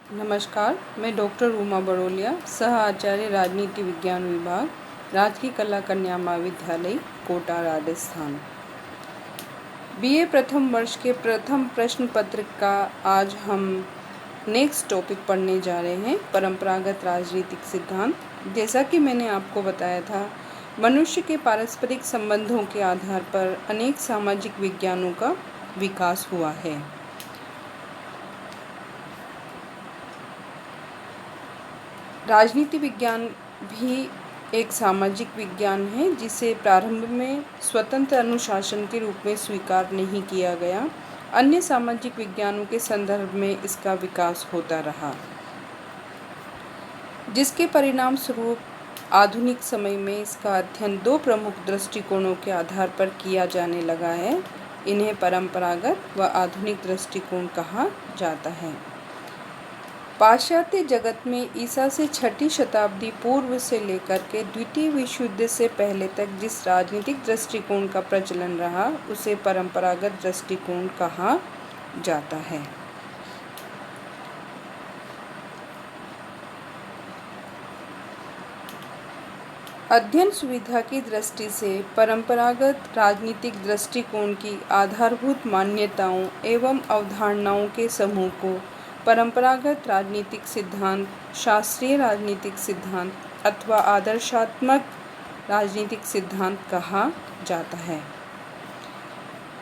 नमस्कार, मैं डॉक्टर उमा बड़ोलिया, सह आचार्य राजनीति विज्ञान विभाग, राजकीय कला कन्या महाविद्यालय, कोटा, राजस्थान। बीए प्रथम वर्ष के प्रथम प्रश्न पत्र का आज हम नेक्स्ट टॉपिक पढ़ने जा रहे हैं, परंपरागत राजनीतिक सिद्धांत। जैसा कि मैंने आपको बताया था, मनुष्य के पारस्परिक संबंधों के आधार पर अनेक सामाजिक विज्ञानों का विकास हुआ है। राजनीति विज्ञान भी एक सामाजिक विज्ञान है जिसे प्रारंभ में स्वतंत्र अनुशासन के रूप में स्वीकार नहीं किया गया। अन्य सामाजिक विज्ञानों के संदर्भ में इसका विकास होता रहा, जिसके परिणाम स्वरूप आधुनिक समय में इसका अध्ययन दो प्रमुख दृष्टिकोणों के आधार पर किया जाने लगा है। इन्हें परंपरागत व आधुनिक दृष्टिकोण कहा जाता है। पाश्चात्य जगत में ईसा से 6वीं शताब्दी पूर्व से लेकर के द्वितीय विश्व युद्ध से पहले तक जिस राजनीतिक दृष्टिकोण का प्रचलन रहा उसे परंपरागत दृष्टिकोण कहा जाता है। अध्ययन सुविधा की दृष्टि से परंपरागत राजनीतिक दृष्टिकोण की आधारभूत मान्यताओं एवं अवधारणाओं के समूह को परंपरागत राजनीतिक सिद्धांत, शास्त्रीय राजनीतिक सिद्धांत अथवा आदर्शात्मक राजनीतिक सिद्धांत कहा जाता है।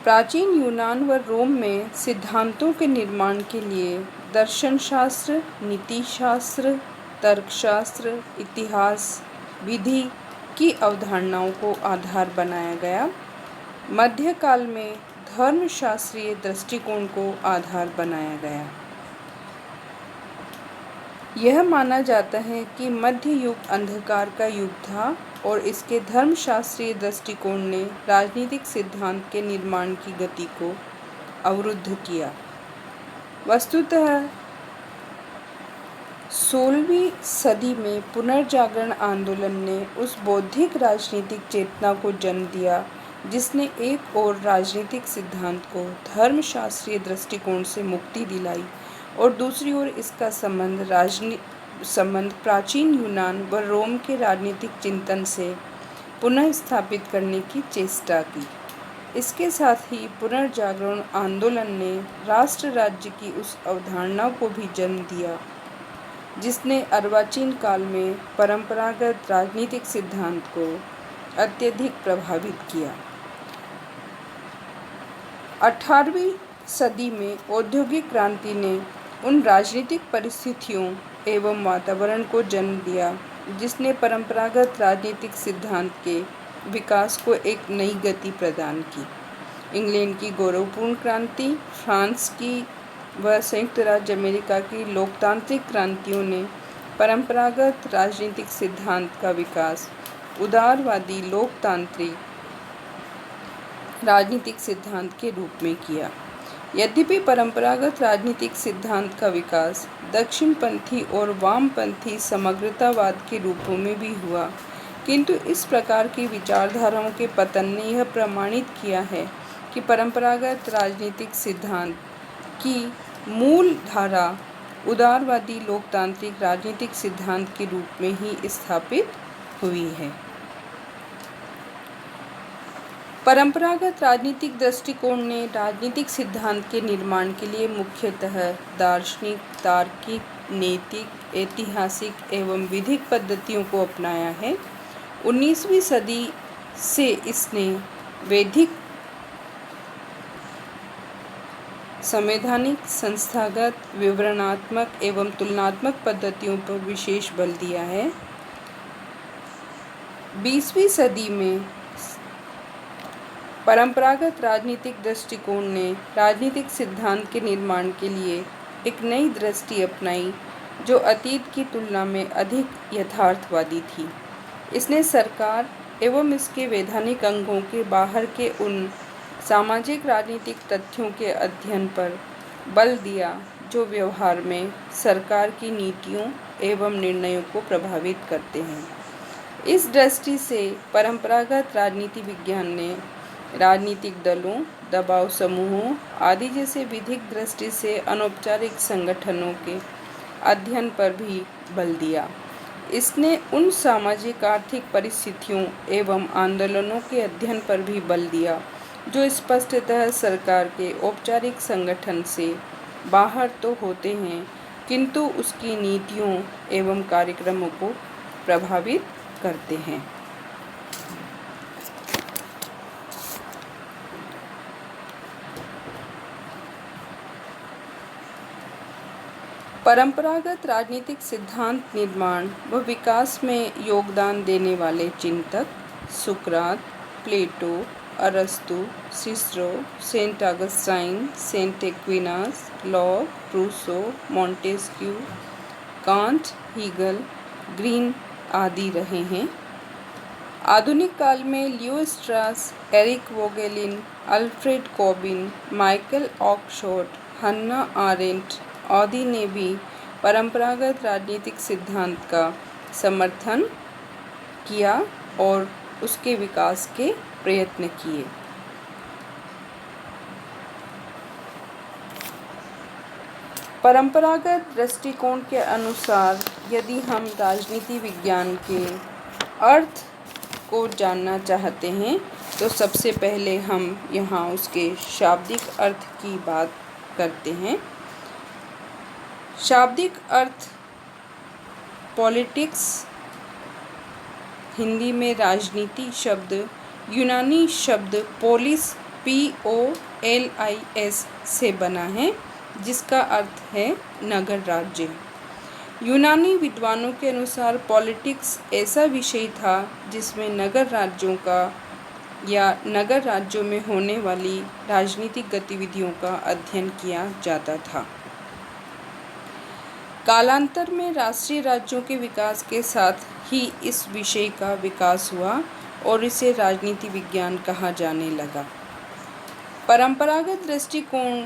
प्राचीन यूनान व रोम में सिद्धांतों के निर्माण के लिए दर्शनशास्त्र, नीतिशास्त्र, तर्कशास्त्र, इतिहास, विधि की अवधारणाओं को आधार बनाया गया। मध्यकाल में धर्मशास्त्रीय दृष्टिकोण को आधार बनाया गया। यह माना जाता है कि मध्य युग अंधकार का युग था और इसके धर्मशास्त्रीय दृष्टिकोण ने राजनीतिक सिद्धांत के निर्माण की गति को अवरुद्ध किया। वस्तुतः 16वीं सदी में पुनर्जागरण आंदोलन ने उस बौद्धिक राजनीतिक चेतना को जन्म दिया जिसने एक और राजनीतिक सिद्धांत को धर्मशास्त्रीय दृष्टिकोण से मुक्ति दिलाई और दूसरी ओर इसका संबंध प्राचीन यूनान व रोम के राजनीतिक चिंतन से पुनः स्थापित करने की चेष्टा की। इसके साथ ही पुनर्जागरण आंदोलन ने राष्ट्र राज्य की उस अवधारणा को भी जन्म दिया जिसने अर्वाचीन काल में परंपरागत राजनीतिक सिद्धांत को अत्यधिक प्रभावित किया। 18वीं सदी में औद्योगिक क्रांति ने उन राजनीतिक परिस्थितियों एवं वातावरण को जन्म दिया जिसने परंपरागत राजनीतिक सिद्धांत के विकास को एक नई गति प्रदान की। इंग्लैंड की गौरवपूर्ण क्रांति, फ्रांस की व संयुक्त राज्य अमेरिका की लोकतांत्रिक क्रांतियों ने परंपरागत राजनीतिक सिद्धांत का विकास उदारवादी लोकतांत्रिक राजनीतिक सिद्धांत के रूप में किया। यद्यपि परंपरागत राजनीतिक सिद्धांत का विकास दक्षिणपंथी और वामपंथी समग्रतावाद के रूपों में भी हुआ, किंतु इस प्रकार की विचारधाराओं के पतन ने यह प्रमाणित किया है कि परंपरागत राजनीतिक सिद्धांत की मूल धारा उदारवादी लोकतांत्रिक राजनीतिक सिद्धांत के रूप में ही स्थापित हुई है। परंपरागत राजनीतिक दृष्टिकोण ने राजनीतिक सिद्धांत के निर्माण के लिए मुख्यतः दार्शनिक, तार्किक, नैतिक, ऐतिहासिक एवं विधिक पद्धतियों को अपनाया है। 19वीं सदी से इसने वैदिक, संवैधानिक, संस्थागत, विवरणात्मक एवं तुलनात्मक पद्धतियों पर विशेष बल दिया है। 20वीं सदी में परंपरागत राजनीतिक दृष्टिकोण ने राजनीतिक सिद्धांत के निर्माण के लिए एक नई दृष्टि अपनाई जो अतीत की तुलना में अधिक यथार्थवादी थी। इसने सरकार एवं इसके वैधानिक अंगों के बाहर के उन सामाजिक राजनीतिक तथ्यों के अध्ययन पर बल दिया जो व्यवहार में सरकार की नीतियों एवं निर्णयों को प्रभावित करते हैं। इस दृष्टि से परंपरागत राजनीति विज्ञान ने राजनीतिक दलों, दबाव समूहों आदि जैसे विधिक दृष्टि से अनौपचारिक संगठनों के अध्ययन पर भी बल दिया। इसने उन सामाजिक आर्थिक परिस्थितियों एवं आंदोलनों के अध्ययन पर भी बल दिया जो स्पष्टतः सरकार के औपचारिक संगठन से बाहर तो होते हैं किंतु उसकी नीतियों एवं कार्यक्रमों को प्रभावित करते हैं। परंपरागत राजनीतिक सिद्धांत निर्माण व विकास में योगदान देने वाले चिंतक सुकरात, प्लेटो, अरस्तु, Cicero, Saint Augustine, Saint Aquinas, Locke, Rousseau, Montesquieu, Kant, Hegel, Green आदि रहे हैं। आधुनिक काल में Leo Strauss, Eric Voegelin, Alfred Cobban, Michael Oakeshott, Hannah Arendt आदि ने भी परंपरागत राजनीतिक सिद्धांत का समर्थन किया और उसके विकास के प्रयत्न किए। परंपरागत दृष्टिकोण के अनुसार यदि हम राजनीति विज्ञान के अर्थ को जानना चाहते हैं तो सबसे पहले हम यहाँ उसके शाब्दिक अर्थ की बात करते हैं। शाब्दिक अर्थ पॉलिटिक्स, हिंदी में राजनीति शब्द यूनानी शब्द पोलिस POLIS से बना है जिसका अर्थ है नगर राज्य। यूनानी विद्वानों के अनुसार पॉलिटिक्स ऐसा विषय था जिसमें नगर राज्यों का या नगर राज्यों में होने वाली राजनीतिक गतिविधियों का अध्ययन किया जाता था। कालांतर में राष्ट्रीय राज्यों के विकास के साथ ही इस विषय का विकास हुआ और इसे राजनीति विज्ञान कहा जाने लगा। परंपरागत दृष्टिकोण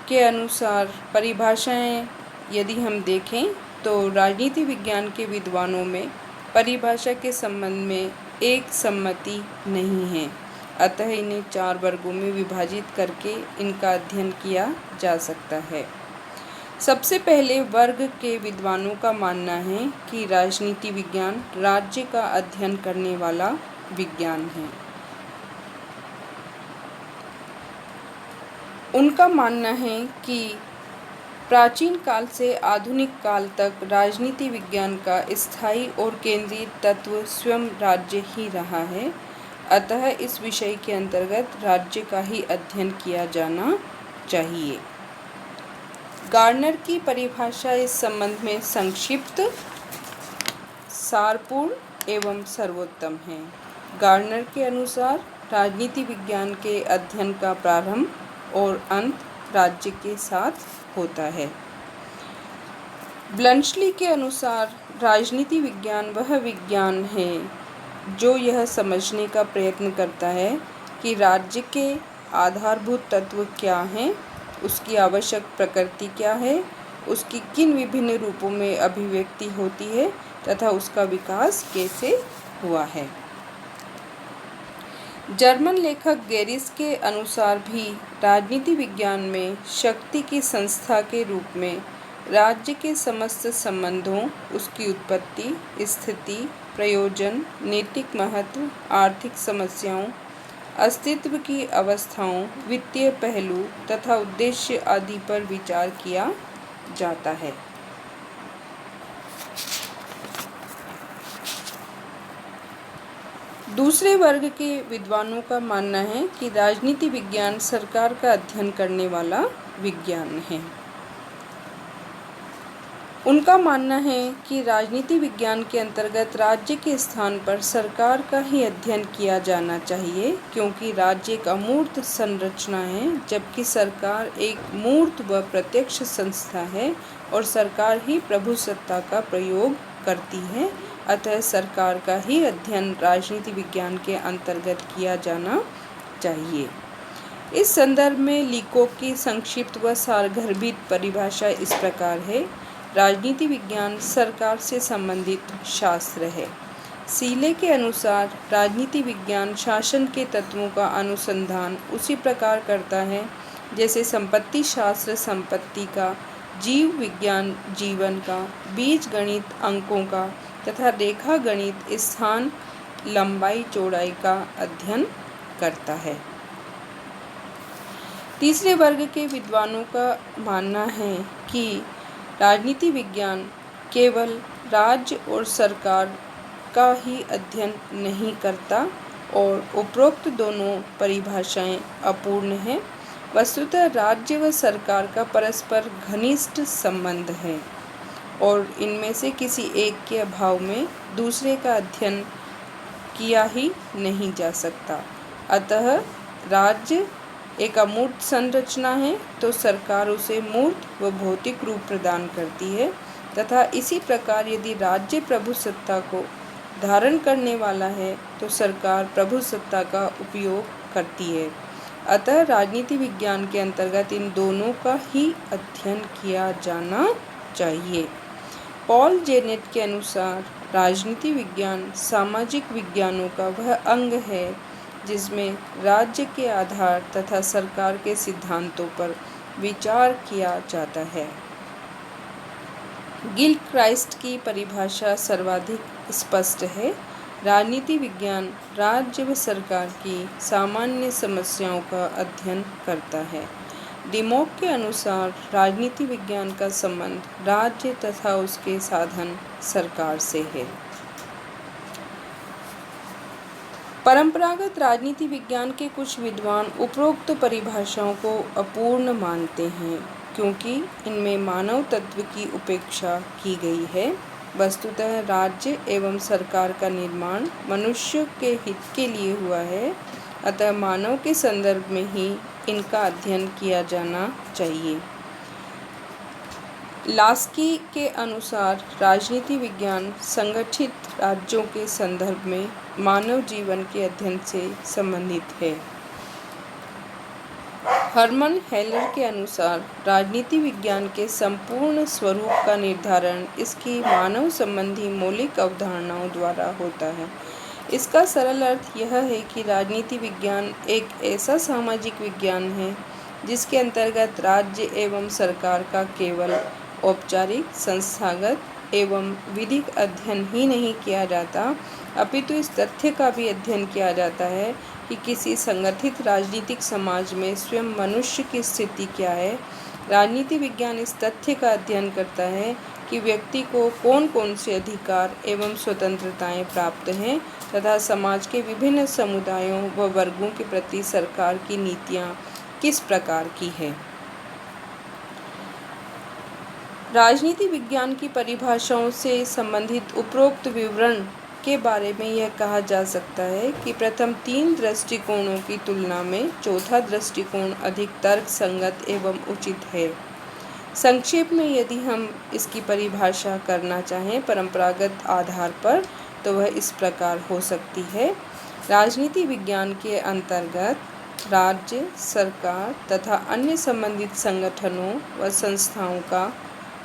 के अनुसार परिभाषाएं यदि हम देखें तो राजनीति विज्ञान के विद्वानों में परिभाषा के संबंध में एक सम्मति नहीं है, अतः इन्हें 4 वर्गों में विभाजित करके इनका अध्ययन किया जा सकता है। सबसे पहले वर्ग के विद्वानों का मानना है कि राजनीति विज्ञान राज्य का अध्ययन करने वाला विज्ञान है। उनका मानना है कि प्राचीन काल से आधुनिक काल तक राजनीति विज्ञान का स्थायी और केंद्रीय तत्व स्वयं राज्य ही रहा है, अतः इस विषय के अंतर्गत राज्य का ही अध्ययन किया जाना चाहिए। गार्नर की परिभाषा इस संबंध में संक्षिप्त, सारपूर्ण एवं सर्वोत्तम है। गार्नर के अनुसार राजनीति विज्ञान के अध्ययन का प्रारंभ और अंत राज्य के साथ होता है। ब्लंचली के अनुसार राजनीति विज्ञान वह विज्ञान है जो यह समझने का प्रयत्न करता है कि राज्य के आधारभूत तत्व क्या हैं, उसकी आवश्यक प्रकृति क्या है, उसकी किन विभिन्न रूपों में अभिव्यक्ति होती है तथा उसका विकास कैसे हुआ है। जर्मन लेखक गेरिस के अनुसार भी राजनीति विज्ञान में शक्ति की संस्था के रूप में राज्य के समस्त संबंधों, उसकी उत्पत्ति, स्थिति, प्रयोजन, नैतिक महत्व, आर्थिक समस्याओं, अस्तित्व की अवस्थाओं, वित्तीय पहलू तथा उद्देश्य आदि पर विचार किया जाता है। दूसरे वर्ग के विद्वानों का मानना है कि राजनीति विज्ञान सरकार का अध्ययन करने वाला विज्ञान है। उनका मानना है कि राजनीति विज्ञान के अंतर्गत राज्य के स्थान पर सरकार का ही अध्ययन किया जाना चाहिए, क्योंकि राज्य एक अमूर्त संरचना है जबकि सरकार एक मूर्त व प्रत्यक्ष संस्था है और सरकार ही प्रभुसत्ता का प्रयोग करती है, अतः सरकार का ही अध्ययन राजनीति विज्ञान के अंतर्गत किया जाना चाहिए। इस संदर्भ में लीकोक की संक्षिप्त व सारगर्भित परिभाषा इस प्रकार है: राजनीति विज्ञान सरकार से संबंधित शास्त्र है। सीले के अनुसार राजनीति विज्ञान शासन के तत्वों का अनुसंधान उसी प्रकार करता है जैसे संपत्ति शास्त्र संपत्ति का जीव विज्ञान जीवन का, बीज गणित अंकों का तथा रेखा गणित स्थान लंबाई चौड़ाई का अध्ययन करता है। तीसरे वर्ग के विद्वानों का मानना है कि राजनीति विज्ञान केवल राज्य और सरकार का ही अध्ययन नहीं करता और उपरोक्त दोनों परिभाषाएं अपूर्ण हैं। वस्तुतः राज्य व सरकार का परस्पर घनिष्ठ संबंध है और इनमें से किसी एक के अभाव में दूसरे का अध्ययन किया ही नहीं जा सकता। अतः राज्य एक अमूर्त संरचना है तो सरकार उसे मूर्त व भौतिक रूप प्रदान करती है तथा इसी प्रकार यदि राज्य प्रभुसत्ता को धारण करने वाला है तो सरकार प्रभुसत्ता का उपयोग करती है। अतः राजनीति विज्ञान के अंतर्गत इन दोनों का ही अध्ययन किया जाना चाहिए। पॉल जेनेट के अनुसार राजनीति विज्ञान सामाजिक विज्ञानों का वह अंग है जिसमें राज्य के आधार तथा सरकार के सिद्धांतों पर विचार किया जाता है। गिलक्राइस्ट की परिभाषा सर्वाधिक स्पष्ट है। राजनीति विज्ञान राज्य व सरकार की सामान्य समस्याओं का अध्ययन करता है। डिमॉक के अनुसार राजनीति विज्ञान का संबंध राज्य तथा उसके साधन सरकार से है। परंपरागत राजनीति विज्ञान के कुछ विद्वान उपरोक्त परिभाषाओं को अपूर्ण मानते हैं क्योंकि इनमें मानव तत्व की उपेक्षा की गई है। वस्तुतः राज्य एवं सरकार का निर्माण मनुष्य के हित के लिए हुआ है, अतः मानव के संदर्भ में ही इनका अध्ययन किया जाना चाहिए। लास्की के अनुसार राजनीति विज्ञान संगठित राज्यों के संदर्भ में मानव जीवन के अध्ययन से संबंधित है। हर्मन हेलर के अनुसार राजनीति विज्ञान के संपूर्ण स्वरूप का निर्धारण इसकी मानव संबंधी मौलिक अवधारणाओं द्वारा होता है। इसका सरल अर्थ यह है कि राजनीति विज्ञान एक ऐसा सामाजिक विज्ञान है जिसके अंतर्गत राज्य एवं सरकार का केवल औपचारिक, संस्थागत एवं विधिक अध्ययन ही नहीं किया जाता, अपितु इस तथ्य का भी अध्ययन किया जाता है कि किसी संगठित राजनीतिक समाज में स्वयं मनुष्य की स्थिति क्या है। राजनीति विज्ञान इस तथ्य का अध्ययन करता है कि व्यक्ति को कौन कौन से अधिकार एवं स्वतंत्रताएं प्राप्त हैं तथा समाज के विभिन्न समुदायों व वर्गों के प्रति सरकार की नीतियां किस प्रकार की है। राजनीति विज्ञान की परिभाषाओं से संबंधित उपरोक्त विवरण के बारे में यह कहा जा सकता है कि प्रथम 3 दृष्टिकोणों की तुलना में चौथा दृष्टिकोण अधिक तर्क संगत एवं उचित है। संक्षेप में यदि हम इसकी परिभाषा करना चाहें परंपरागत आधार पर तो वह इस प्रकार हो सकती है। राजनीति विज्ञान के अंतर्गत राज्य, सरकार तथा अन्य संबंधित संगठनों व संस्थाओं का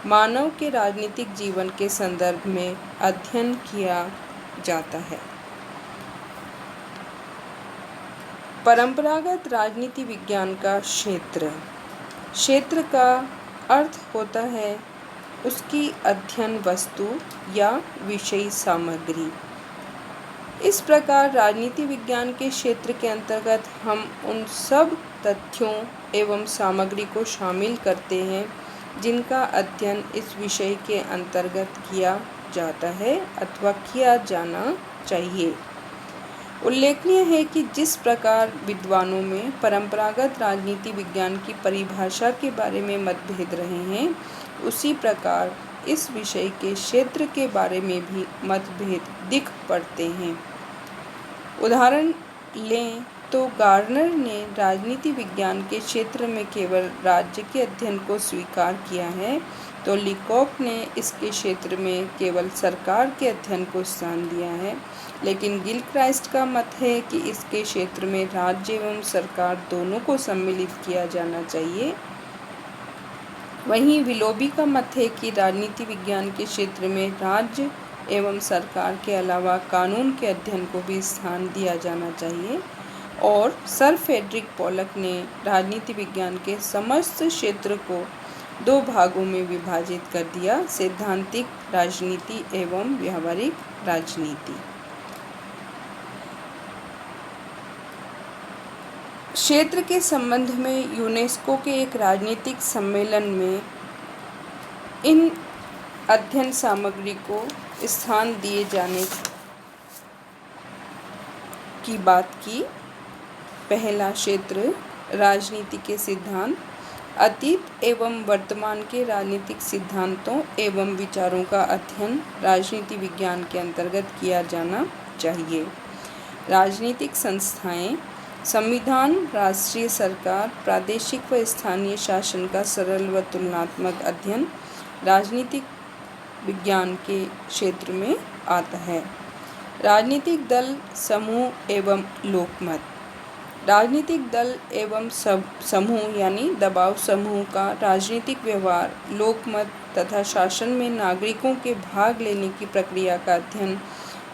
मानव के राजनीतिक जीवन के संदर्भ में अध्ययन किया जाता है। परंपरागत राजनीति विज्ञान का क्षेत्र का अर्थ होता है उसकी अध्ययन वस्तु या विषय सामग्री। इस प्रकार राजनीति विज्ञान के क्षेत्र के अंतर्गत हम उन सब तथ्यों एवं सामग्री को शामिल करते हैं जिनका अध्ययन इस विषय के अंतर्गत किया जाता है अथवा किया जाना चाहिए। उल्लेखनीय है कि जिस प्रकार विद्वानों में परंपरागत राजनीति विज्ञान की परिभाषा के बारे में मतभेद रहे हैं, उसी प्रकार इस विषय के क्षेत्र के बारे में भी मतभेद दिख पड़ते हैं। उदाहरण लें तो गार्नर ने राजनीति विज्ञान के क्षेत्र में केवल राज्य के अध्ययन को स्वीकार किया है, तो लीकॉक ने इसके क्षेत्र में केवल सरकार के अध्ययन को स्थान दिया है। लेकिन गिलक्राइस्ट का मत है कि इसके क्षेत्र में राज्य एवं सरकार दोनों को सम्मिलित किया जाना चाहिए। वहीं विलोबी का मत है कि राजनीति विज्ञान के क्षेत्र में राज्य एवं सरकार के अलावा कानून के अध्ययन को भी स्थान दिया जाना चाहिए। और सर फ्रेडरिक पोलक ने राजनीति विज्ञान के समस्त क्षेत्र को दो भागों में विभाजित कर दिया, सैद्धांतिक राजनीति एवं व्यावहारिक राजनीति। क्षेत्र के संबंध में यूनेस्को के एक राजनीतिक सम्मेलन में इन अध्ययन सामग्री को स्थान दिए जाने की बात की। पहला क्षेत्र राजनीति के सिद्धांत, अतीत एवं वर्तमान के राजनीतिक सिद्धांतों एवं विचारों का अध्ययन राजनीति विज्ञान के अंतर्गत किया जाना चाहिए। राजनीतिक संस्थाएं, संविधान, राष्ट्रीय सरकार, प्रादेशिक व स्थानीय शासन का सरल व तुलनात्मक अध्ययन राजनीतिक विज्ञान के क्षेत्र में आता है। राजनीतिक दल, समूह एवं लोकमत, राजनीतिक दल एवं समूह यानी दबाव समूह का राजनीतिक व्यवहार, लोकमत तथा शासन में नागरिकों के भाग लेने की प्रक्रिया का अध्ययन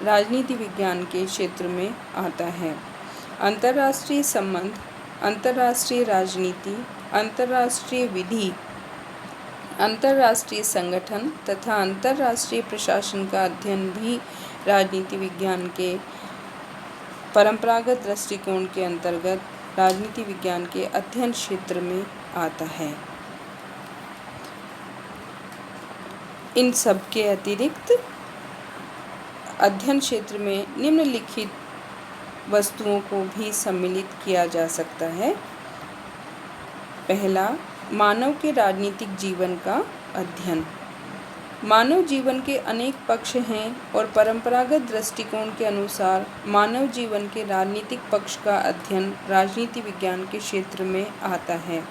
राजनीति विज्ञान के क्षेत्र में आता है। अंतर्राष्ट्रीय संबंध, अंतर्राष्ट्रीय राजनीति, अंतर्राष्ट्रीय विधि, अंतर्राष्ट्रीय संगठन तथा अंतर्राष्ट्रीय प्रशासन का अध्ययन भी राजनीति विज्ञान के परंपरागत दृष्टिकोण के अंतर्गत राजनीति विज्ञान के अध्ययन क्षेत्र में आता है। इन सब के अतिरिक्त अध्ययन क्षेत्र में निम्नलिखित वस्तुओं को भी सम्मिलित किया जा सकता है। पहला, मानव के राजनीतिक जीवन का अध्ययन। मानव जीवन के अनेक पक्ष हैं और परंपरागत दृष्टिकोण के अनुसार मानव जीवन के राजनीतिक पक्ष का अध्ययन राजनीति विज्ञान के क्षेत्र में आता है।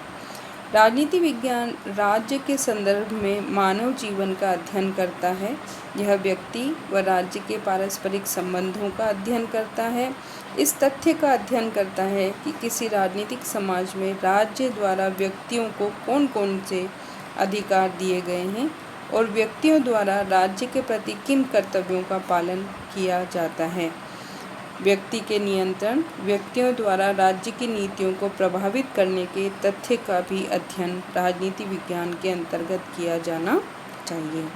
राजनीति विज्ञान राज्य के संदर्भ में मानव जीवन का अध्ययन करता है। यह व्यक्ति व राज्य के पारस्परिक संबंधों का अध्ययन करता है। इस तथ्य का अध्ययन करता है कि किसी राजनीतिक समाज में राज्य द्वारा व्यक्तियों को कौन कौन से अधिकार दिए गए हैं और व्यक्तियों द्वारा राज्य के प्रति किन कर्तव्यों का पालन किया जाता है। व्यक्ति के नियंत्रण, व्यक्तियों द्वारा राज्य की नीतियों को प्रभावित करने के तथ्य का भी अध्ययन राजनीति विज्ञान के अंतर्गत किया जाना चाहिए।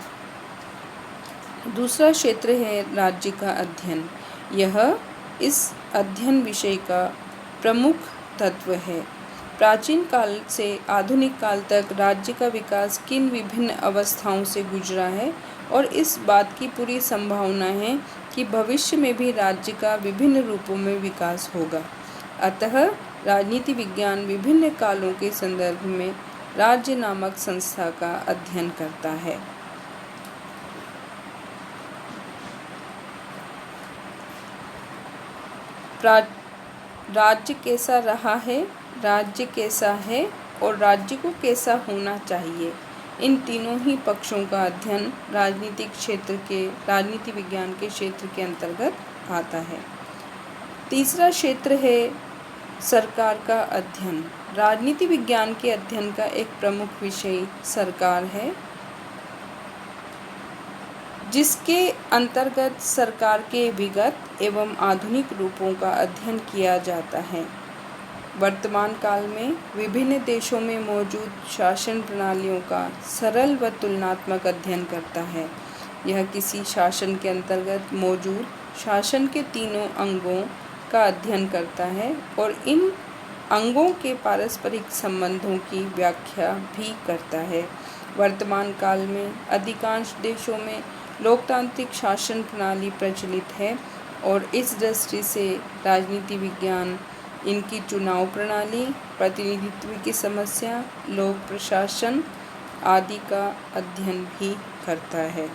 दूसरा क्षेत्र है राज्य का अध्ययन। यह इस अध्ययन विषय का प्रमुख तत्व है। प्राचीन काल से आधुनिक काल तक राज्य का विकास किन विभिन्न अवस्थाओं से गुजरा है और इस बात की पूरी संभावना है कि भविष्य में भी राज्य का विभिन्न रूपों में विकास होगा। अतः राजनीति विज्ञान विभिन्न कालों के संदर्भ में राज्य नामक संस्था का अध्ययन करता है। राज्य कैसा रहा है, राज्य कैसा है और राज्य को कैसा होना चाहिए, इन तीनों ही पक्षों का अध्ययन राजनीति विज्ञान के क्षेत्र के अंतर्गत आता है। तीसरा क्षेत्र है सरकार का अध्ययन। राजनीति विज्ञान के अध्ययन का एक प्रमुख विषय सरकार है, जिसके अंतर्गत सरकार के विगत एवं आधुनिक रूपों का अध्ययन किया जाता है। वर्तमान काल में विभिन्न देशों में मौजूद शासन प्रणालियों का सरल व तुलनात्मक अध्ययन करता है। यह किसी शासन के अंतर्गत मौजूद शासन के तीनों अंगों का अध्ययन करता है और इन अंगों के पारस्परिक संबंधों की व्याख्या भी करता है। वर्तमान काल में अधिकांश देशों में लोकतांत्रिक शासन प्रणाली प्रचलित है और इस दृष्टि से राजनीति विज्ञान इनकी चुनाव प्रणाली, प्रतिनिधित्व की समस्या, लोक प्रशासन आदि का अध्ययन भी करता है।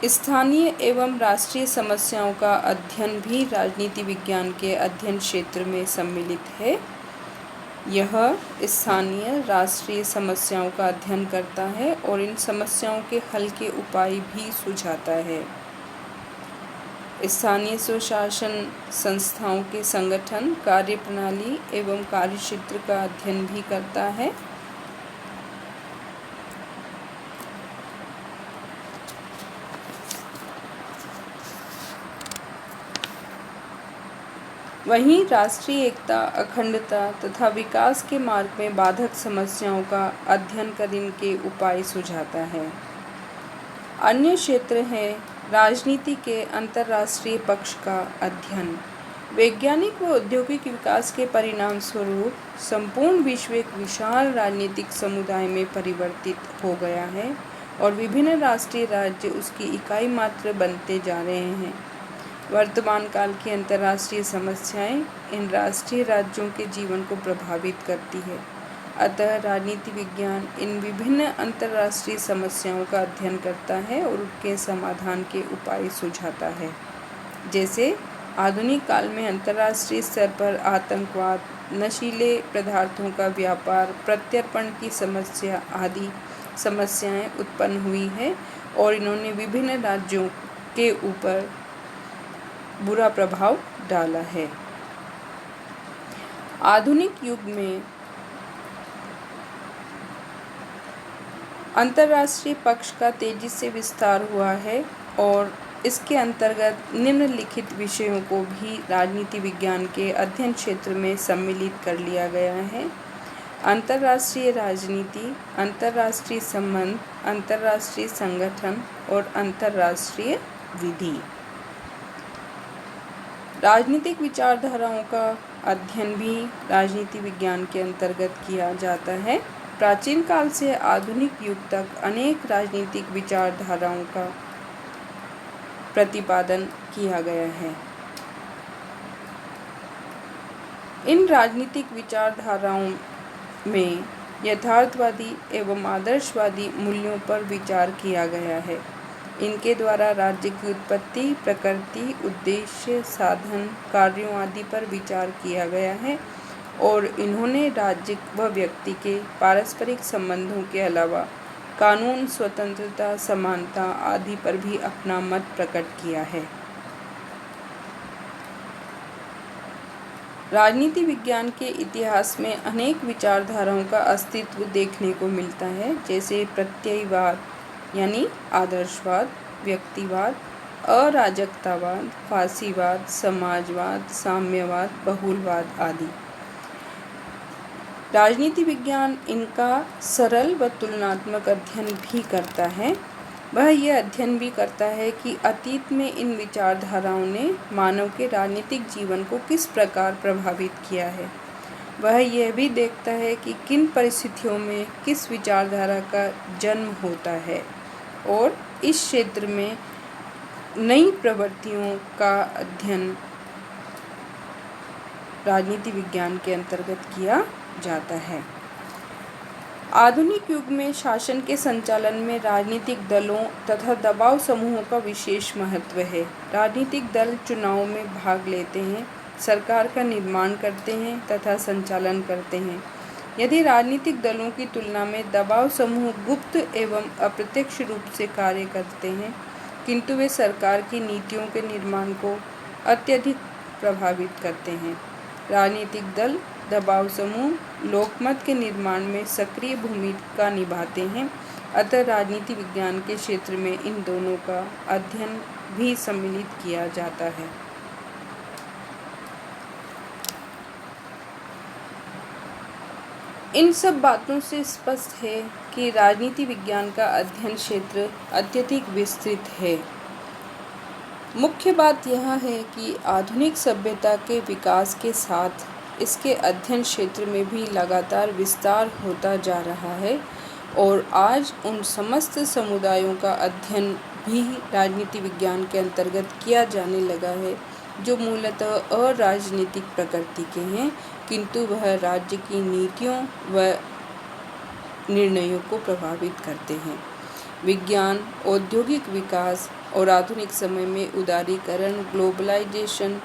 स्थानीय एवं राष्ट्रीय समस्याओं का अध्ययन भी राजनीति विज्ञान के अध्ययन क्षेत्र में सम्मिलित है। यह स्थानीय राष्ट्रीय समस्याओं का अध्ययन करता है और इन समस्याओं के हल के उपाय भी सुझाता है। स्थानीय स्वशासन संस्थाओं के संगठन, कार्यप्रणाली एवं कार्यक्षेत्र का अध्ययन भी करता है। वहीं राष्ट्रीय एकता, अखंडता तथा विकास के मार्ग में बाधक समस्याओं का अध्ययन कर इनके उपाय सुझाता है। अन्य क्षेत्र है राजनीति के अंतर्राष्ट्रीय पक्ष का अध्ययन। वैज्ञानिक व औद्योगिक विकास के परिणाम स्वरूप संपूर्ण विश्व एक विशाल राजनीतिक समुदाय में परिवर्तित हो गया है और विभिन्न राष्ट्रीय राज्य उसकी इकाई मात्र बनते जा रहे हैं। वर्तमान काल की अंतर्राष्ट्रीय समस्याएं इन राष्ट्रीय राज्यों के जीवन को प्रभावित करती है। अतः राजनीति विज्ञान इन विभिन्न अंतर्राष्ट्रीय समस्याओं का अध्ययन करता है और उनके समाधान के उपाय सुझाता है। जैसे आधुनिक काल में अंतर्राष्ट्रीय स्तर पर आतंकवाद, नशीले पदार्थों का व्यापार, प्रत्यर्पण की समस्या आदि समस्याएं उत्पन्न हुई है और इन्होंने विभिन्न राज्यों के ऊपर बुरा प्रभाव डाला है। आधुनिक युग में अंतर्राष्ट्रीय पक्ष का तेजी से विस्तार हुआ है और इसके अंतर्गत निम्नलिखित विषयों को भी राजनीति विज्ञान के अध्ययन क्षेत्र में सम्मिलित कर लिया गया है। अंतर्राष्ट्रीय राजनीति, अंतर्राष्ट्रीय संबंध, अंतर्राष्ट्रीय संगठन और अंतर्राष्ट्रीय विधि। राजनीतिक विचारधाराओं का अध्ययन भी राजनीति विज्ञान के अंतर्गत किया जाता है। प्राचीन काल से आधुनिक युग तक अनेक राजनीतिक विचारधाराओं का प्रतिपादन किया गया है। इन राजनीतिक विचारधाराओं में यथार्थवादी एवं आदर्शवादी मूल्यों पर विचार किया गया है। इनके द्वारा राज्य की उत्पत्ति, प्रकृति, उद्देश्य, साधन, कार्यों आदि पर विचार किया गया है और इन्होंने राज्य व व्यक्ति के पारस्परिक संबंधों के अलावा कानून, स्वतंत्रता, समानता आदि पर भी अपना मत प्रकट किया है। राजनीति विज्ञान के इतिहास में अनेक विचारधाराओं का अस्तित्व देखने को मिलता है, जैसे प्रत्ययवाद यानी आदर्शवाद, व्यक्तिवाद, अराजकतावाद, फासीवाद, समाजवाद, साम्यवाद, बहुलवाद आदि। राजनीति विज्ञान इनका सरल व तुलनात्मक अध्ययन भी करता है। वह यह अध्ययन भी करता है कि अतीत में इन विचारधाराओं ने मानव के राजनीतिक जीवन को किस प्रकार प्रभावित किया है। वह यह भी देखता है कि किन परिस्थितियों में किस विचारधारा का जन्म होता है और इस क्षेत्र में नई प्रवृत्तियों का अध्ययन राजनीति विज्ञान के अंतर्गत किया जाता है। आधुनिक युग में शासन के संचालन में राजनीतिक दलों तथा दबाव समूहों का विशेष महत्व है। राजनीतिक दल चुनाव में भाग लेते हैं, सरकार का निर्माण करते हैं तथा संचालन करते हैं। यदि राजनीतिक दलों की तुलना में दबाव समूह गुप्त एवं अप्रत्यक्ष रूप से कार्य करते हैं, किंतु वे सरकार की नीतियों के निर्माण को अत्यधिक प्रभावित करते हैं। राजनीतिक दल, दबाव समूह लोकमत के निर्माण में सक्रिय भूमिका निभाते हैं। अतः राजनीति विज्ञान के क्षेत्र में इन दोनों का अध्ययन भी सम्मिलित किया जाता है। इन सब बातों से स्पष्ट है कि राजनीति विज्ञान का अध्ययन क्षेत्र अत्यधिक विस्तृत है। मुख्य बात यह है कि आधुनिक सभ्यता के विकास के साथ इसके अध्ययन क्षेत्र में भी लगातार विस्तार होता जा रहा है और आज उन समस्त समुदायों का अध्ययन भी राजनीति विज्ञान के अंतर्गत किया जाने लगा है जो मूलतः अराजनीतिक प्रकृति के हैं, किंतु वह राज्य की नीतियों व निर्णयों को प्रभावित करते हैं। विज्ञान, औद्योगिक विकास और आधुनिक समय में उदारीकरण, ग्लोबलाइजेशन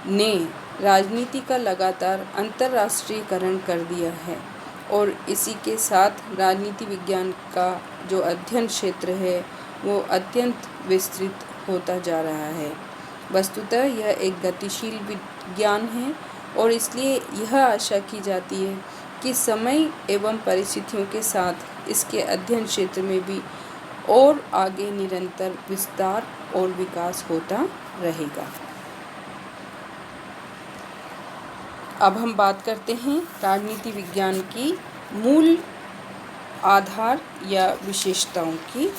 ने राजनीति का लगातार अंतर्राष्ट्रीयकरण कर दिया है और इसी के साथ राजनीति विज्ञान का जो अध्ययन क्षेत्र है वो अत्यंत विस्तृत होता जा रहा है। वस्तुतः यह एक गतिशील विज्ञान है और इसलिए यह आशा की जाती है कि समय एवं परिस्थितियों के साथ इसके अध्ययन क्षेत्र में भी और आगे निरंतर विस्तार और विकास होता रहेगा। अब हम बात करते हैं राजनीति विज्ञान की मूल आधार या विशेषताओं की,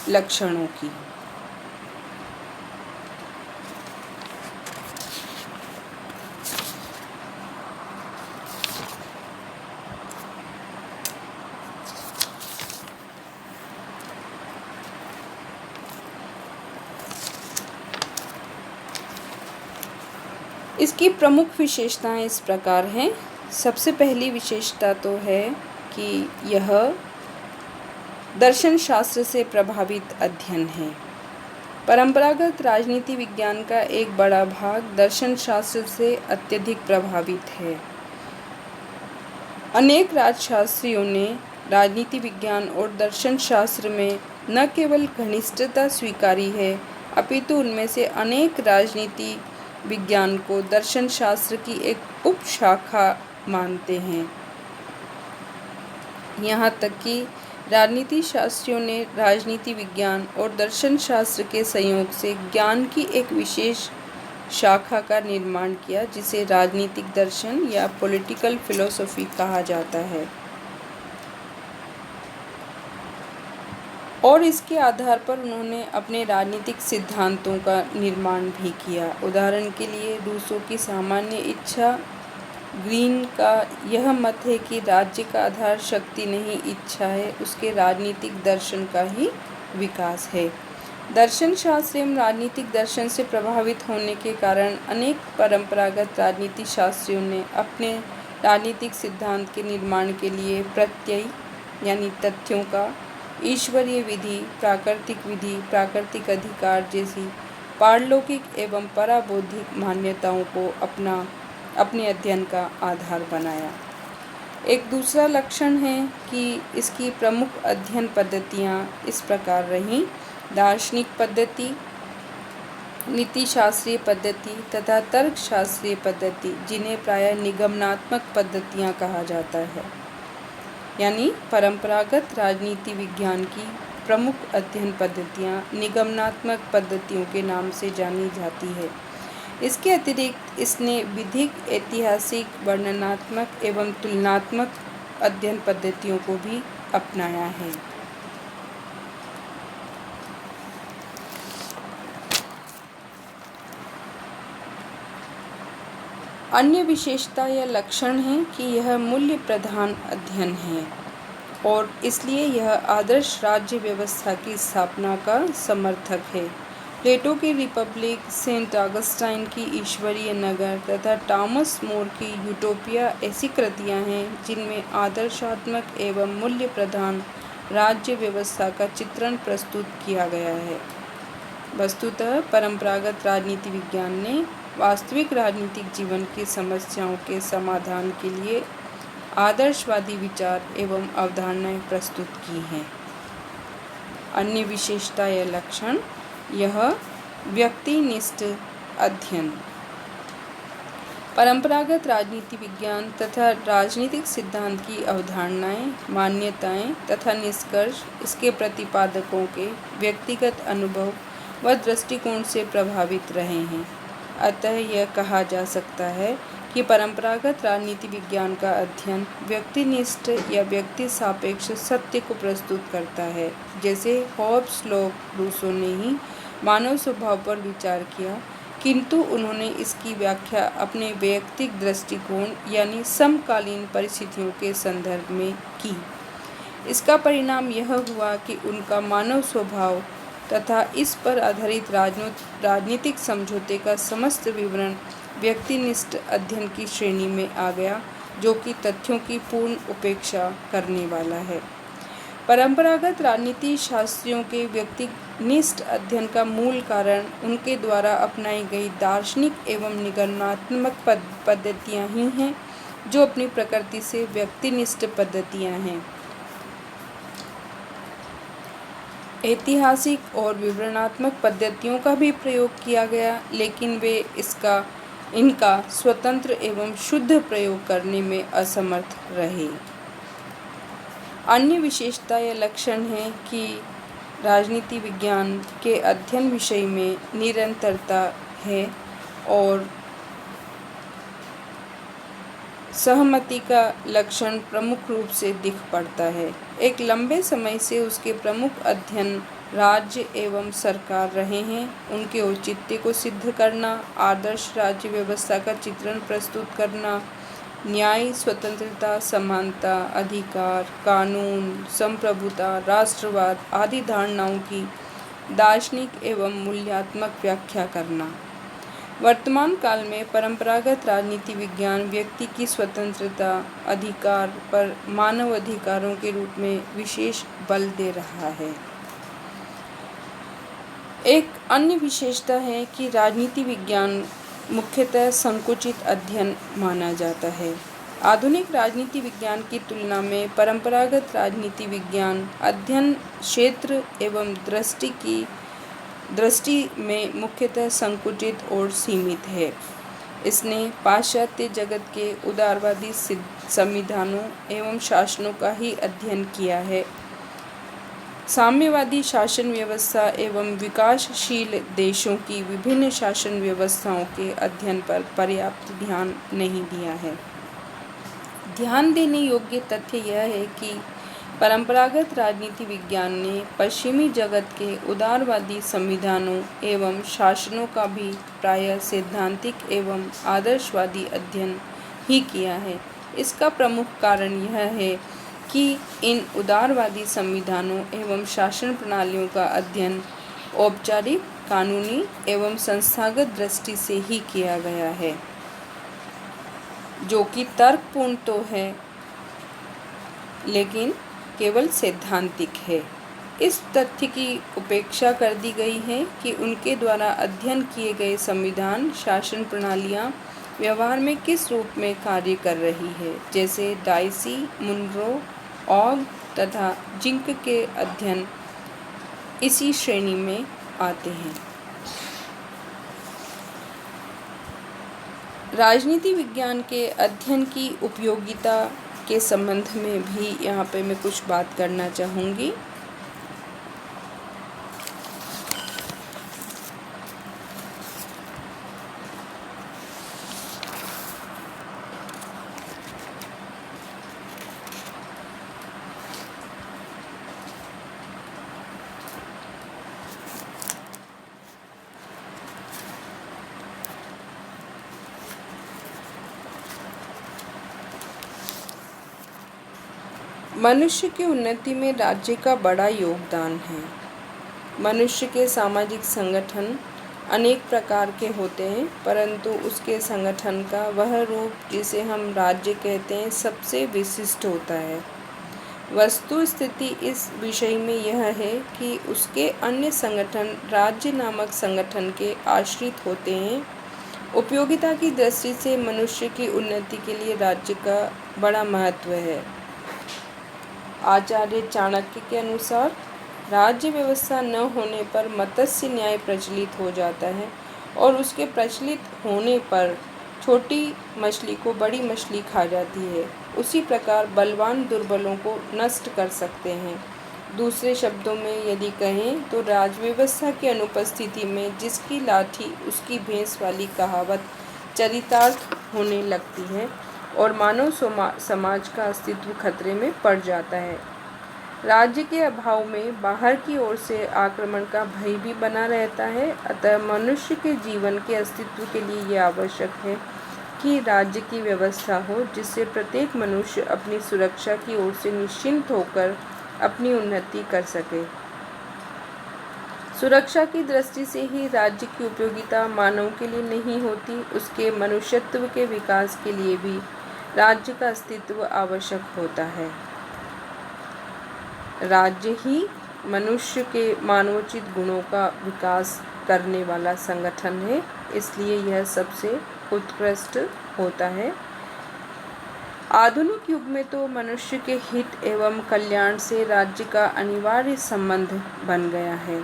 लक्षणों की। इसकी प्रमुख विशेषताएं इस प्रकार हैं। सबसे पहली विशेषता तो है कि यह दर्शन शास्त्र से प्रभावित अध्ययन है। परंपरागत राजनीति विज्ञान का एक बड़ा भाग दर्शन शास्त्र से अत्यधिक प्रभावित है। अनेक राजशास्त्रियों ने राजनीति विज्ञान और दर्शन शास्त्र में न केवल घनिष्ठता स्वीकारी है, अपितु उनमें से अनेक राजनीति विज्ञान को दर्शन शास्त्र की एक उपशाखा मानते हैं। यहाँ तक कि राजनीति शास्त्रियों ने राजनीति विज्ञान और दर्शन शास्त्र के संयोग से ज्ञान की एक विशेष शाखा का निर्माण किया, जिसे राजनीतिक दर्शन या पॉलिटिकल फिलोसॉफी कहा जाता है, और इसके आधार पर उन्होंने अपने राजनीतिक सिद्धांतों का निर्माण भी किया। उदाहरण के लिए रूसो की सामान्य इच्छा, ग्रीन का यह मत है कि राज्य का आधार शक्ति नहीं इच्छा है, उसके राजनीतिक दर्शन का ही विकास है। दर्शन शास्त्र एवं राजनीतिक दर्शन से प्रभावित होने के कारण अनेक परंपरागत राजनीति शास्त्रियों ने अपने राजनीतिक सिद्धांत के निर्माण के लिए प्रत्यय यानी तथ्यों का, ईश्वरीय विधि, प्राकृतिक अधिकार जैसी पारलौकिक एवं पराबौद्धिक मान्यताओं को अपने अध्ययन का आधार बनाया। एक दूसरा लक्षण है कि इसकी प्रमुख अध्ययन पद्धतियाँ इस प्रकार रहीं: दार्शनिक पद्धति, नीतिशास्त्रीय पद्धति तथा तर्कशास्त्रीय पद्धति, जिन्हें प्रायः निगमनात्मक पद्धतियाँ कहा जाता है। यानी परंपरागत राजनीति विज्ञान की प्रमुख अध्ययन पद्धतियाँ निगमनात्मक पद्धतियों के नाम से जानी जाती है। इसके अतिरिक्त इसने विधिक, ऐतिहासिक, वर्णनात्मक एवं तुलनात्मक अध्ययन पद्धतियों को भी अपनाया है। अन्य विशेषता या लक्षण है कि यह मूल्य प्रधान अध्ययन है और इसलिए यह आदर्श राज्य व्यवस्था की स्थापना का समर्थक है। प्लेटो की रिपब्लिक, सेंट ऑगस्टाइन की ईश्वरीय नगर तथा टॉमस मोर की यूटोपिया ऐसी कृतियाँ हैं जिनमें आदर्शात्मक एवं मूल्य प्रधान राज्य व्यवस्था का चित्रण प्रस्तुत किया गया है। वस्तुतः परंपरागत राजनीति विज्ञान ने वास्तविक राजनीतिक जीवन की समस्याओं के समाधान के लिए आदर्शवादी विचार एवं अवधारणाएं प्रस्तुत की हैं। अन्य विशेषता या लक्षण: यह व्यक्तिनिष्ठ अध्ययन। परंपरागत राजनीति विज्ञान तथा राजनीतिक सिद्धांत की अवधारणाएं, मान्यताएं तथा निष्कर्ष इसके प्रतिपादकों के व्यक्तिगत अनुभव व दृष्टिकोण से प्रभावित रहे हैं। अतः यह कहा जा सकता है कि परंपरागत राजनीति विज्ञान का अध्ययन व्यक्तिनिष्ठ या व्यक्ति सापेक्ष सत्य को प्रस्तुत करता है। जैसे हॉब्स, लॉक, रूसो ने ही मानव स्वभाव पर विचार किया, किंतु उन्होंने इसकी व्याख्या अपने वैयक्तिक दृष्टिकोण यानी समकालीन परिस्थितियों के संदर्भ में की। इसका परिणाम यह हुआ कि उनका मानव स्वभाव तथा इस पर आधारित राजनीतिक समझौते का समस्त विवरण व्यक्तिनिष्ठ अध्ययन की श्रेणी में आ गया, जो कि तथ्यों की पूर्ण उपेक्षा करने वाला है। परंपरागत राजनीति शास्त्रियों के व्यक्तिनिष्ठ अध्ययन का मूल कारण उनके द्वारा अपनाई गई दार्शनिक एवं निगमनात्मक पद्धतियाँ ही हैं, जो अपनी प्रकृति से व्यक्तिनिष्ठ पद्धतियाँ हैं। ऐतिहासिक और विवरणात्मक पद्धतियों का भी प्रयोग किया गया, लेकिन वे इनका स्वतंत्र एवं शुद्ध प्रयोग करने में असमर्थ रहे। अन्य विशेषता या लक्षण है कि राजनीति विज्ञान के अध्ययन विषय में निरंतरता है और सहमति का लक्षण प्रमुख रूप से दिख पड़ता है। एक लंबे समय से उसके प्रमुख अध्ययन राज्य एवं सरकार रहे हैं। उनके औचित्य को सिद्ध करना, आदर्श राज्य व्यवस्था का चित्रण प्रस्तुत करना, न्याय, स्वतंत्रता, समानता, अधिकार, कानून, संप्रभुता, राष्ट्रवाद आदि धारणाओं की दार्शनिक एवं मूल्यात्मक व्याख्या करना। वर्तमान काल में परंपरागत राजनीति विज्ञान व्यक्ति की स्वतंत्रता, अधिकार पर मानव अधिकारों के रूप में विशेष बल दे रहा है। एक अन्य विशेषता है कि राजनीति विज्ञान मुख्यतः संकुचित अध्ययन माना जाता है। आधुनिक राजनीति विज्ञान की तुलना में परंपरागत राजनीति विज्ञान अध्ययन क्षेत्र एवं दृष्टि में मुख्यतः संकुचित और सीमित है। इसने पाश्चात्य जगत के उदारवादी संविधानों एवं शासनों का ही अध्ययन किया है। साम्यवादी शासन व्यवस्था एवं विकासशील देशों की विभिन्न शासन व्यवस्थाओं के अध्ययन पर पर्याप्त ध्यान नहीं दिया है। ध्यान देने योग्य तथ्य यह है कि परंपरागत राजनीति विज्ञान ने पश्चिमी जगत के उदारवादी संविधानों एवं शासनों का भी प्रायः सैद्धांतिक एवं आदर्शवादी अध्ययन ही किया है। इसका प्रमुख कारण यह है कि इन उदारवादी संविधानों एवं शासन प्रणालियों का अध्ययन औपचारिक, कानूनी एवं संस्थागत दृष्टि से ही किया गया है, जो कि तर्कपूर्ण तो है लेकिन केवल सैद्धांतिक है। इस तथ्य की उपेक्षा कर दी गई है कि उनके द्वारा अध्ययन किए गए संविधान, शासन प्रणालियाँ व्यवहार में किस रूप में कार्य कर रही है, जैसे डाइसी, मुनरो, ऑग तथा जिंक के अध्ययन इसी श्रेणी में आते हैं। राजनीति विज्ञान के अध्ययन की उपयोगिता के संबंध में भी यहाँ पे मैं कुछ बात करना चाहूँगी। मनुष्य की उन्नति में राज्य का बड़ा योगदान है। मनुष्य के सामाजिक संगठन अनेक प्रकार के होते हैं, परंतु उसके संगठन का वह रूप जिसे हम राज्य कहते हैं सबसे विशिष्ट होता है। वस्तु स्थिति इस विषय में यह है कि उसके अन्य संगठन राज्य नामक संगठन के आश्रित होते हैं। उपयोगिता की दृष्टि से मनुष्य की उन्नति के लिए राज्य का बड़ा महत्व है। आचार्य चाणक्य के अनुसार राज्य व्यवस्था न होने पर मत्स्य न्याय प्रचलित हो जाता है और उसके प्रचलित होने पर छोटी मछली को बड़ी मछली खा जाती है। उसी प्रकार बलवान दुर्बलों को नष्ट कर सकते हैं। दूसरे शब्दों में यदि कहें तो राज व्यवस्था की अनुपस्थिति में जिसकी लाठी उसकी भैंस वाली कहावत चरितार्थ होने लगती है और मानव समाज का अस्तित्व खतरे में पड़ जाता है। राज्य के अभाव में बाहर की ओर से आक्रमण का भय भी बना रहता है। अतः मनुष्य के जीवन के अस्तित्व के लिए यह आवश्यक है कि राज्य की व्यवस्था हो जिससे प्रत्येक मनुष्य अपनी सुरक्षा की ओर से निश्चिंत होकर अपनी उन्नति कर सके। सुरक्षा की दृष्टि से ही राज्य की उपयोगिता मानव के लिए नहीं होती, उसके मनुष्यत्व के विकास के लिए भी राज्य का अस्तित्व आवश्यक होता है। राज्य ही मनुष्य के मानवोचित गुणों का विकास करने वाला संगठन है, इसलिए यह सबसे उत्कृष्ट होता है। आधुनिक युग में तो मनुष्य के हित एवं कल्याण से राज्य का अनिवार्य संबंध बन गया है।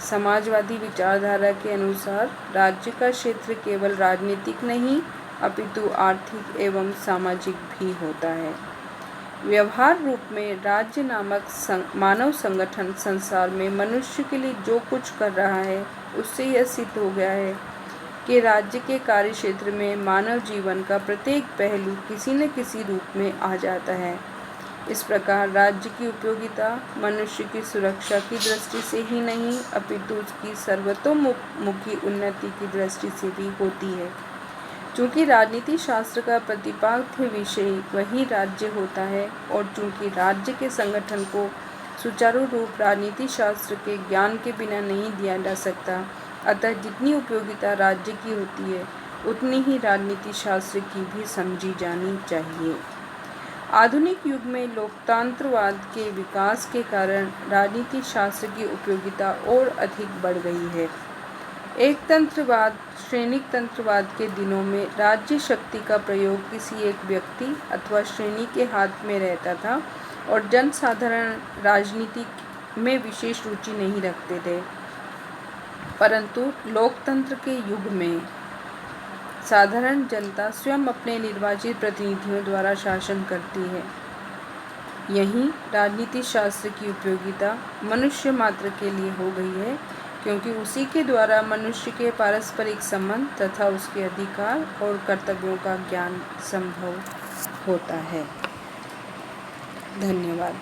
समाजवादी विचारधारा के अनुसार राज्य का क्षेत्र केवल राजनीतिक नहीं अपितु आर्थिक एवं सामाजिक भी होता है। व्यवहार रूप में राज्य नामक मानव संगठन संसार में मनुष्य के लिए जो कुछ कर रहा है उससे यह सिद्ध हो गया है कि राज्य के कार्यक्षेत्र में मानव जीवन का प्रत्येक पहलू किसी न किसी रूप में आ जाता है। इस प्रकार राज्य की उपयोगिता मनुष्य की सुरक्षा की दृष्टि से ही नहीं अपितु उसकी सर्वतोमुखी उन्नति की दृष्टि से भी होती है। चूँकि राजनीति शास्त्र का प्रतिपाद्य विषय वही राज्य होता है और चूँकि राज्य के संगठन को सुचारू रूप राजनीति शास्त्र के ज्ञान के बिना नहीं दिया जा सकता, अतः जितनी उपयोगिता राज्य की होती है उतनी ही राजनीति शास्त्र की भी समझी जानी चाहिए। आधुनिक युग में लोकतंत्रवाद के विकास के कारण राजनीति शास्त्र की उपयोगिता और अधिक बढ़ गई है। एकतंत्रवाद श्रेणिक तंत्रवाद के दिनों में राज्य शक्ति का प्रयोग किसी एक व्यक्ति अथवा श्रेणी के हाथ में रहता था और जनसाधारण राजनीति में विशेष रुचि नहीं रखते थे, परंतु लोकतंत्र के युग में साधारण जनता स्वयं अपने निर्वाचित प्रतिनिधियों द्वारा शासन करती है। यही राजनीति शास्त्र की उपयोगिता मनुष्य मात्र के लिए हो गई है, क्योंकि उसी के द्वारा मनुष्य के पारस्परिक संबंध तथा उसके अधिकार और कर्तव्यों का ज्ञान संभव होता है। धन्यवाद।